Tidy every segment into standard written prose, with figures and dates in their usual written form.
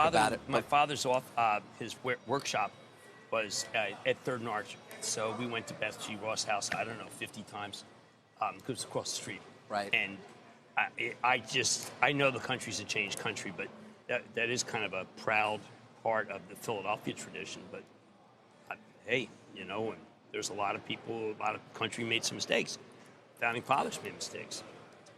about it. My father's his workshop was at 3rd and Arch. So we went to Betsy Ross' house, I don't know, 50 times. It was across the street. Right. And I know the country's a changed country, but that is kind of a proud part of the Philadelphia tradition. But hey, you know, and there's a lot of people, a lot of country made some mistakes. Founding fathers made mistakes.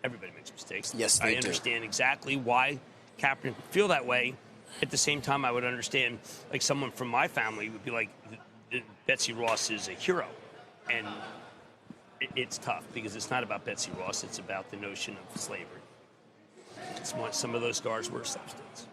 Everybody makes mistakes. Yes, they do. I understand exactly why Kaepernick would feel that way. At the same time, I would understand, like, someone from my family would be like, Betsy Ross is a hero. And it's tough because it's not about Betsy Ross. It's about the notion of slavery. Some of those scars were substance.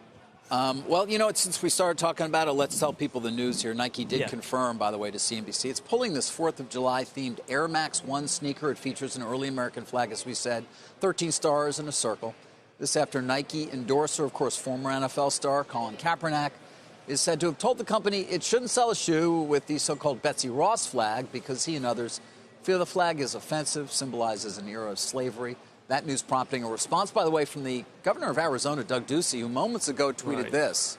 Well, you know, since we started talking about it, let's tell people the news here. Nike did confirm, by the way, to CNBC, it's pulling this 4th of July-themed Air Max 1 sneaker. It features an early American flag, as we said, 13 stars in a circle. This after Nike endorser, of course, former NFL star Colin Kaepernick, is said to have told the company it shouldn't sell a shoe with the so-called Betsy Ross flag because he and others feel the flag is offensive, symbolizes an era of slavery. That news prompting a response, by the way, from the governor of Arizona, Doug Ducey, who moments ago tweeted this.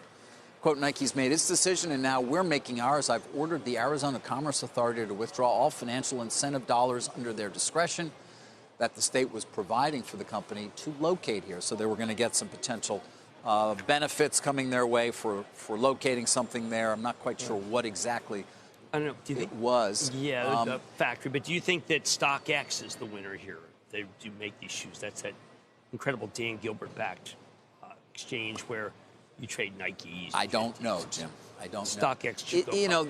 Quote, Nike's made its decision, and now we're making ours. I've ordered the Arizona Commerce Authority to withdraw all financial incentive dollars under their discretion that the state was providing for the company to locate here. So they were going to get some potential benefits coming their way for locating something there. I'm not quite sure what exactly I don't know. Do you think it was. Yeah, the factory. But do you think that StockX is the winner here? They do make these shoes. That's that incredible Dan Gilbert-backed exchange where you trade Nikes. I don't know, Jim. I don't know. StockX. You know,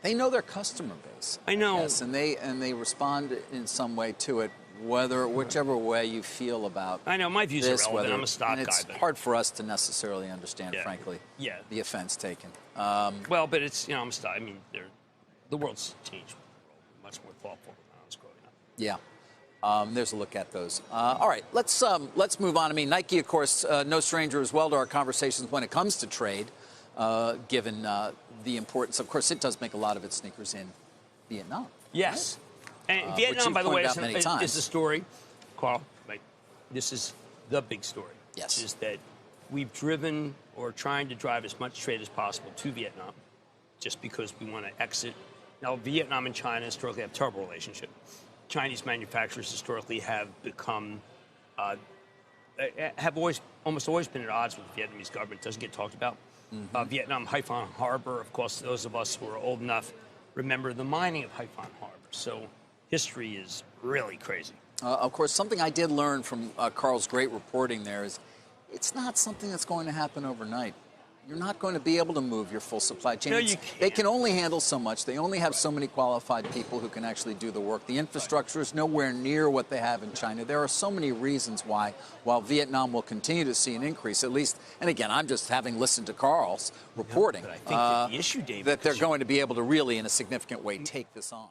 they know their customer base. I know. Yes, and they respond in some way to it, whichever way you feel about. I know my views are relevant. I'm a stock guy. It's hard for us to necessarily understand, frankly. The offense taken. Well, but it's I'm a stock. I mean, the world's changed. Much more thoughtful than I was growing up. Yeah. There's a look at those. All right, let's move on. I mean, Nike, of course, no stranger as well to our conversations when it comes to trade, given the importance. Of course, it does make a lot of its sneakers in Vietnam. Yes. Right? And Vietnam, by the way, is the story, Carl. Right? This is the big story. Yes. Is that we've driven or trying to drive as much trade as possible to Vietnam just because we want to exit. Now, Vietnam and China historically have a terrible relationship. Chinese manufacturers historically have become, almost always been at odds with the Vietnamese government. It doesn't get talked about. Vietnam, Haiphong Harbor, of course, those of us who are old enough remember the mining of Haiphong Harbor. So history is really crazy. Of course, something I did learn from Carl's great reporting there is it's not something that's going to happen overnight. You're not going to be able to move your full supply chain. No, you can't. They can only handle so much. They only have so many qualified people who can actually do the work. The infrastructure is nowhere near what they have in China. There are so many reasons why, while Vietnam will continue to see an increase, at least, and again, I'm just having listened to Carl's reporting, but I think that the issue, David, that they're going to be able to really, in a significant way, take this on.